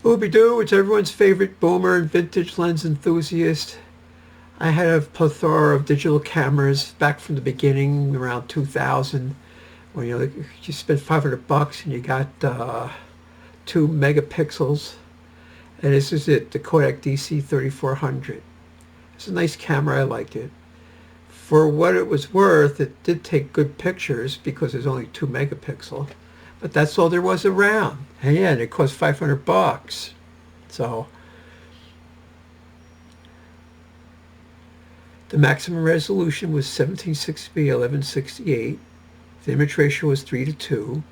Ooby-doo, it's everyone's favorite boomer and vintage lens enthusiast. I had a plethora of digital cameras back from the beginning, around 2000, when you spent $500 and you got 2 megapixels. And this is it, the Kodak Dc3400. It's a nice camera, I liked it. For what it was worth, it did take good pictures because it's only 2 megapixel. But that's all there was around. And yeah, and it cost $500. So the maximum resolution was 1760 by 1168. The image ratio was 3:2.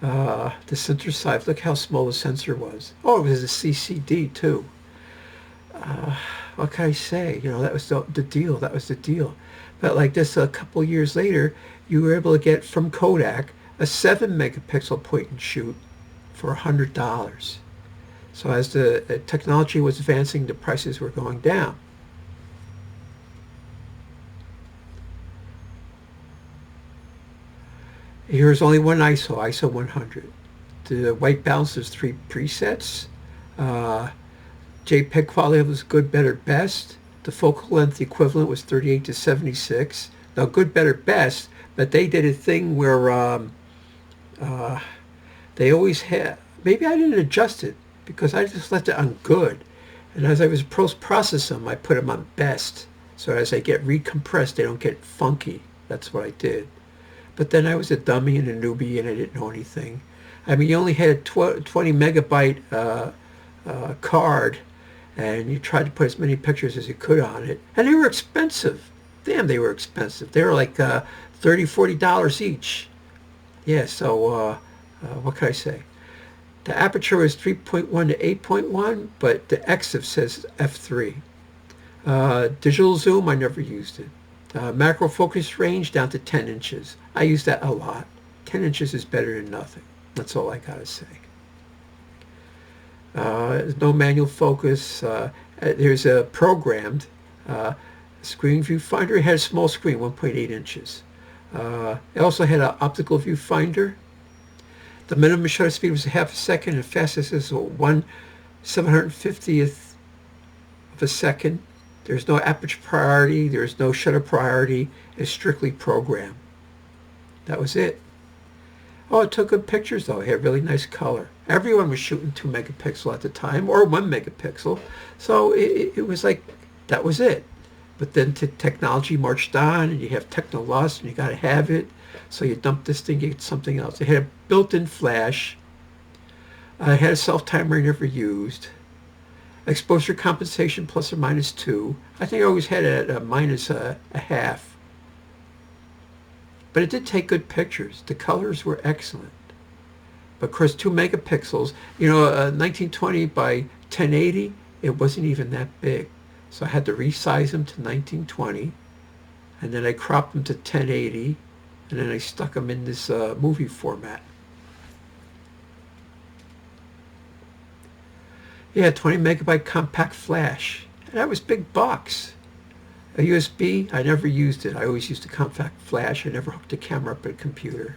The sensor size, look how small the sensor was. Oh, it was a CCD too. What can I say? That was the deal. That was the deal. But like this, a couple years later, you were able to get from Kodak a 7 megapixel point and shoot for $100. So as the technology was advancing, the prices were going down. Here's only one ISO 100. The white balance is 3 presets. JPEG quality was good, better, best. The focal length equivalent was 38 to 76. Now good, better, best, but they did a thing where they always had, maybe I didn't adjust it because I just left it on good. And as I was process them, I put them on best. So as they get recompressed, they don't get funky. That's what I did. But then I was a dummy and a newbie and I didn't know anything. I mean, you only had a 20 megabyte card and you tried to put as many pictures as you could on it. And they were expensive. Damn, they were expensive. They were like $30, $40 each. Yeah, so what can I say? The aperture was 3.1 to 8.1, but the EXIF says f3. Digital zoom, I never used it. Macro focus range down to 10 inches. I use that a lot. 10 inches is better than nothing. That's all I gotta say. No manual focus. There's a programmed screen viewfinder. It had a small screen, 1.8 inches. It also had an optical viewfinder. The minimum shutter speed was half a second, and the fastest is 1/750th of a second. There's no aperture priority. There's no shutter priority. It's strictly programmed. That was it. Oh, it took good pictures, though. It had really nice color. Everyone was shooting 2 megapixel at the time, or 1 megapixel. So it was like, that was it. But then technology marched on, and you have techno-lust, and you got to have it. So you dump this thing, you get something else. It had a built-in flash. It had a self-timer I never used. Exposure compensation plus or minus 2. I think I always had it at a minus a half. But it did take good pictures. The colors were excellent. But of course, 2 megapixels, 1920 by 1080, it wasn't even that big. So I had to resize them to 1920, and then I cropped them to 1080, and then I stuck them in this movie format. Yeah, 20 megabyte compact flash. And that was big bucks. A USB, I never used it. I always used a compact flash. I never hooked the camera up at a computer.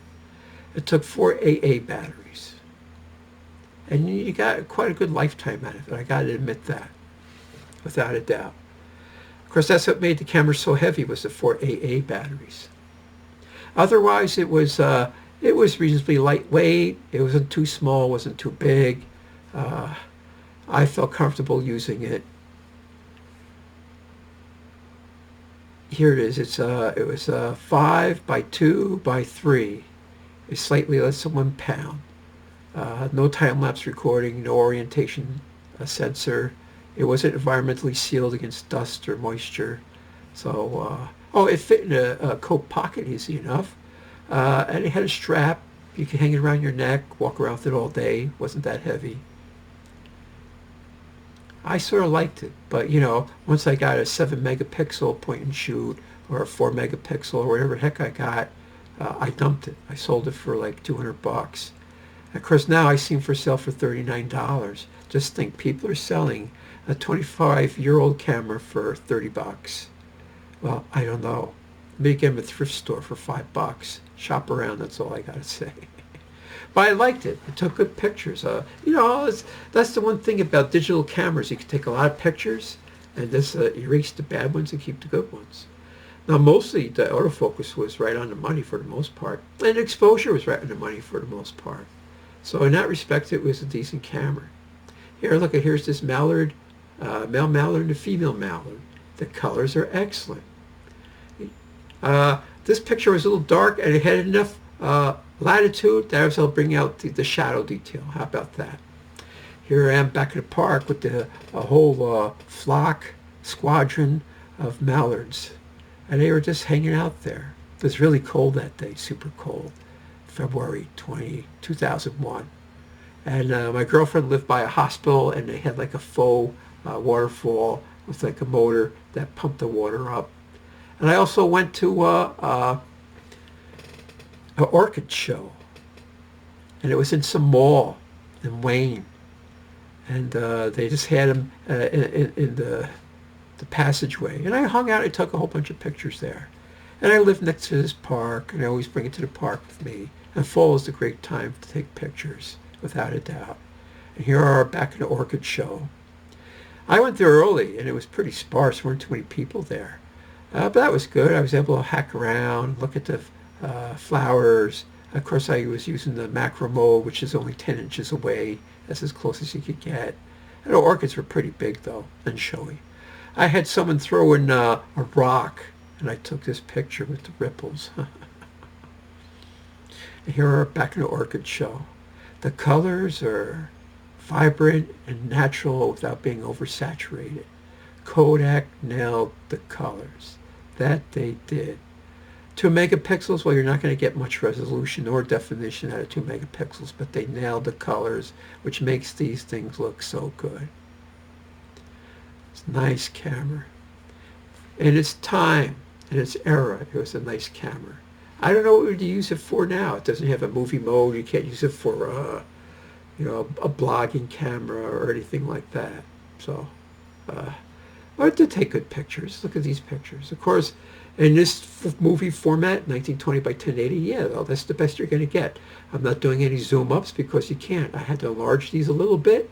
It took 4 AA batteries. And you got quite a good lifetime out of it. I got to admit that, without a doubt. Of course, that's what made the camera so heavy, was the 4 AA batteries. Otherwise, it was reasonably lightweight. It wasn't too small, wasn't too big. I felt comfortable using it. Here it is. It was 5 by 2 by 3. It's slightly less than 1 pound. No time-lapse recording, no orientation sensor. It wasn't environmentally sealed against dust or moisture. So, it fit in a coat pocket easy enough. And it had a strap. You could hang it around your neck, walk around with it all day. Wasn't that heavy. I sort of liked it, but once I got a 7 megapixel point and shoot, or a 4 megapixel, or whatever the heck I got, I dumped it. I sold it for like $200. Of course, now I see them for sale for $39. Just think, people are selling a 25-year-old camera for $30. Well, I don't know. Maybe get them at a thrift store for $5. Shop around. That's all I gotta say. But I liked it. It took good pictures. That's the one thing about digital cameras. You can take a lot of pictures and just erase the bad ones and keep the good ones. Now, mostly the autofocus was right on the money for the most part, and exposure was right on the money for the most part. So in that respect, it was a decent camera. Here, look at here's this mallard, male mallard and a female mallard. The colors are excellent. This picture was a little dark, and it had enough latitude that I was able to bring out the shadow detail. How about that? Here I am back in the park with a whole flock, squadron of mallards. And they were just hanging out there. It was really cold that day, super cold, February 2001. And my girlfriend lived by a hospital, and they had like a faux waterfall with like a motor that pumped the water up. And I also went to an orchid show, and it was in some mall in Wayne. And they just had them in the passageway. And I hung out. I took a whole bunch of pictures there. And I live next to this park, and I always bring it to the park with me. And fall is a great time to take pictures, without a doubt. And here are back in the orchid show. I went there early, and it was pretty sparse. There weren't too many people there. But that was good. I was able to hack around, look at the flowers. Of course, I was using the macro mode, which is only 10 inches away. That's as close as you could get. And the orchids were pretty big, though, and showy. I had someone throw in a rock, and I took this picture with the ripples. And here are back in the orchid show. The colors are vibrant and natural without being oversaturated. Kodak nailed the colors. That they did. 2 megapixels, well, you're not going to get much resolution or definition out of 2 megapixels, but they nailed the colors, which makes these things look so good. It's a nice camera. In its time, in its era, it was a nice camera. I don't know what would you use it for now. It doesn't have a movie mode. You can't use it for, a blogging camera or anything like that. So, but it did take good pictures. Look at these pictures. Of course, in this movie format, 1920 by 1080, yeah, well, that's the best you're going to get. I'm not doing any zoom ups because you can't. I had to enlarge these a little bit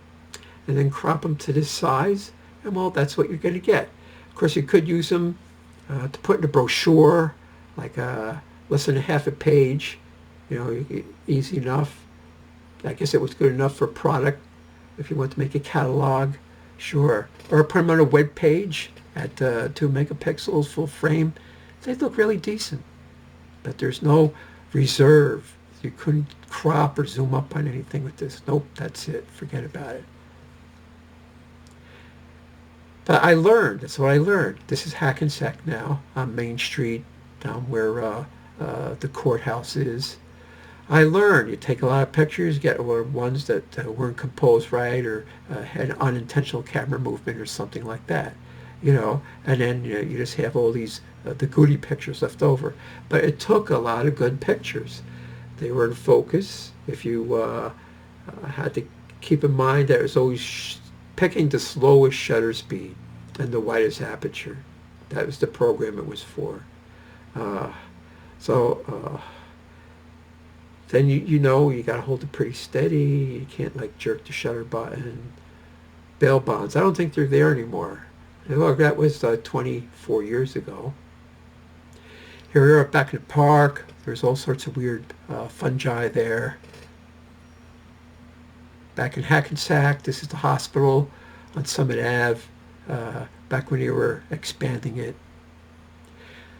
and then crop them to this size, and well, that's what you're going to get. Of course, you could use them to put in a brochure, like less than a half a page, easy enough. I guess it was good enough for product. If you want to make a catalog, sure. Or put them on a web page at 2 megapixels, full frame. They look really decent. But there's no reserve. You couldn't crop or zoom up on anything with this. Nope, that's it. Forget about it. But I learned. That's what I learned. This is Hackensack now on Main Street, down where the courthouse is. I learned you take a lot of pictures, get ones that weren't composed right or had unintentional camera movement or something like that, and then you just have all these the goody pictures left over. But it took a lot of good pictures. They were in focus. If you had to keep in mind that it was always picking the slowest shutter speed and the widest aperture. That was the program it was for. Then you got to hold it pretty steady. You can't like jerk the shutter button. Bail bonds, I don't think they're there anymore. Look, that was 24 years ago. Here we are back in the park. There's all sorts of weird fungi there. Back in Hackensack, this is the hospital on Summit Ave, back when they were expanding it.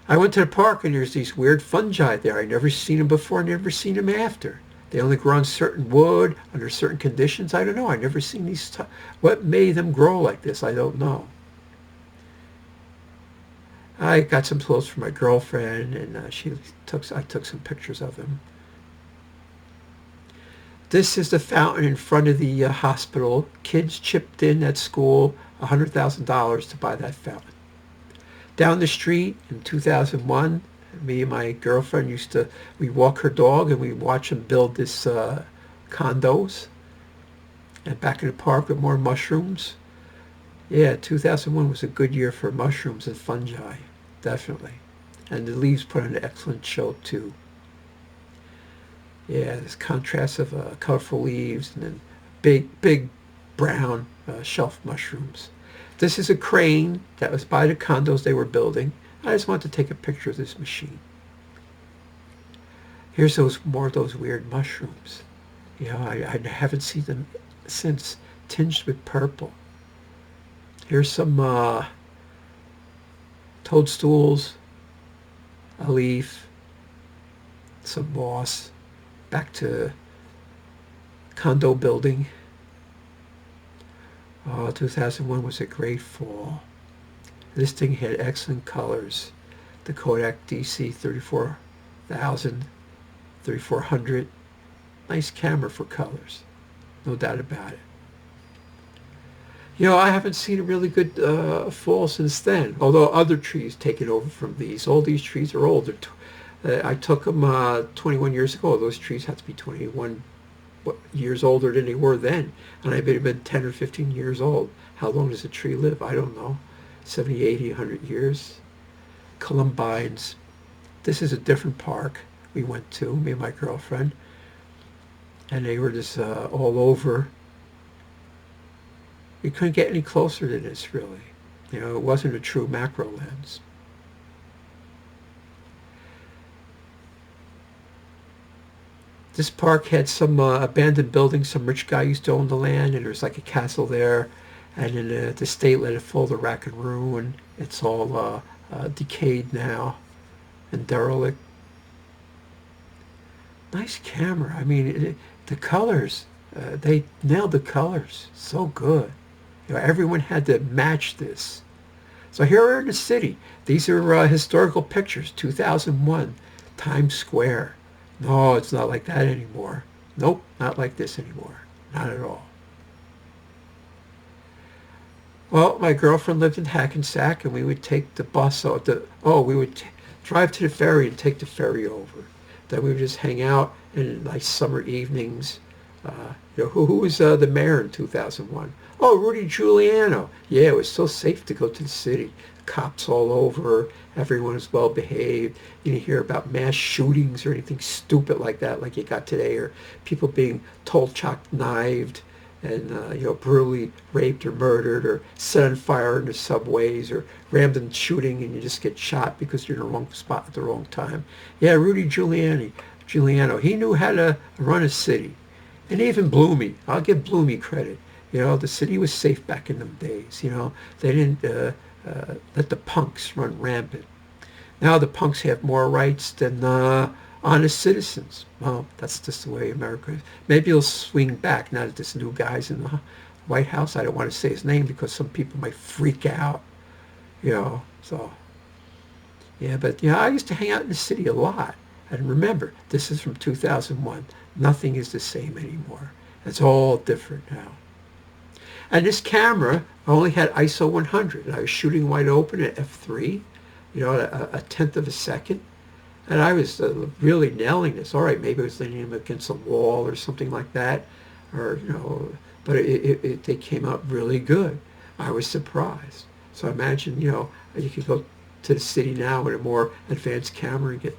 I went to the park, and there's these weird fungi there. I never seen them before, never seen them after. They only grow on certain wood, under certain conditions. I don't know. I never seen these. What made them grow like this? I don't know. I got some clothes for my girlfriend, and I took some pictures of them. This is the fountain in front of the hospital. Kids chipped in at school $100,000 to buy that fountain. Down the street in 2001, me and my girlfriend we walk her dog and we watch them build this condos. And back in the park with more mushrooms. Yeah, 2001 was a good year for mushrooms and fungi, definitely. And the leaves put on an excellent show too. Yeah, this contrast of colorful leaves and then big brown shelf mushrooms. This is a crane that was by the condos they were building. I just wanted to take a picture of this machine. Here's more of those weird mushrooms. You know, I haven't seen them since, tinged with purple. Here's some toadstools, a leaf, some moss. Back to condo building. Oh, 2001 was a great fall. This thing had excellent colors. The Kodak Dc3400, 3400. Nice camera for colors. No doubt about it. You know, I haven't seen a really good fall since then, although other trees taken over from these. All these trees are older. I took them 21 years ago. Those trees have to be 21 years older than they were then. And I've been 10 or 15 years old. How long does a tree live? I don't know. 70, 80, 100 years. Columbines. This is a different park we went to, me and my girlfriend. And they were just all over. We couldn't get any closer to this, really. You know, it wasn't a true macro lens. This park had some abandoned buildings. Some rich guy used to own the land, and there's like a castle there. And then the state let it fall to rack and ruin. It's all decayed now and derelict. Nice camera. I mean, the colors, they nailed the colors. So good. You know, everyone had to match this. So here we're in the city. These are historical pictures, 2001, Times Square. No, it's not like that anymore. Nope, not like this anymore. Not at all. Well, my girlfriend lived in Hackensack, and we would take the bus. We would drive to the ferry and take the ferry over. Then we would just hang out in nice summer evenings. You know, who was the mayor in 2001? Oh, Rudy Giuliano. Yeah, it was so safe to go to the city. Cops all over. Everyone was well behaved. You didn't hear about mass shootings or anything stupid like that, like you got today, or people being toll-chocked, knifed, and brutally raped or murdered, or set on fire in the subways, or random shooting, and you just get shot because you're in the wrong spot at the wrong time. Yeah, Rudy Giuliano, he knew how to run a city, and even Bloomy. I'll give Bloomy credit. You know, the city was safe back in them days. You know, they didn't let the punks run rampant. Now the punks have more rights than honest citizens. Well, that's just the way America is. Maybe it'll swing back now that this new guy's in the White House. I don't want to say his name because some people might freak out. You know, so yeah, but you know, I used to hang out in the city a lot. And remember, this is from 2001. Nothing is the same anymore. It's all different now. And this camera only had ISO 100. And I was shooting wide open at f3, you know, a tenth of a second. And I was really nailing this. All right, maybe I was leaning him against a wall or something like that. Or, you know, but they came out really good. I was surprised. So imagine, you know, you could go to the city now with a more advanced camera and get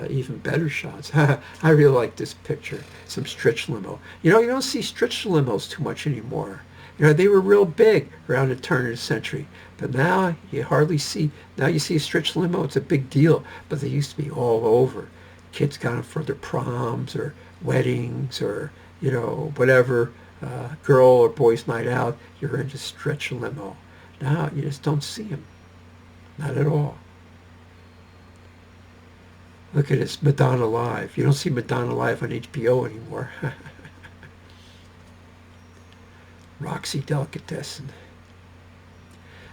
even better shots. I really like this picture. Some stretch limo. You know, you don't see stretch limos too much anymore. You know, they were real big around the turn of the century. But now you hardly see, now you see a stretch limo, it's a big deal. But they used to be all over. Kids got them for their proms or weddings or, you know, whatever, girl or boys night out, you're into stretch limo. Now you just don't see them. Not at all. Look at this, Madonna Live. You don't see Madonna Live on HBO anymore. Roxy Delicatessen.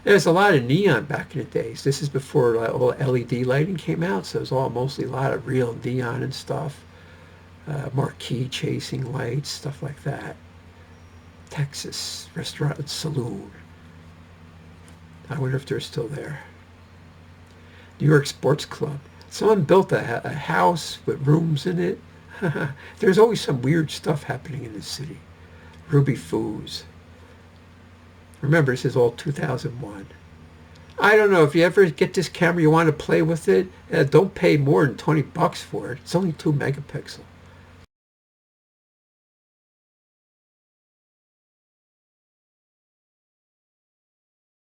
There's a lot of neon back in the days. This is before all LED lighting came out, so it was all mostly a lot of real neon and stuff. Marquee chasing lights, stuff like that. Texas Restaurant and Saloon. I wonder if they're still there. New York Sports Club. Someone built a house with rooms in it. There's always some weird stuff happening in the city. Ruby Foos. Remember, this is all 2001. I don't know, if you ever get this camera, you want to play with it, don't pay more than $20 for it. It's only 2 megapixel.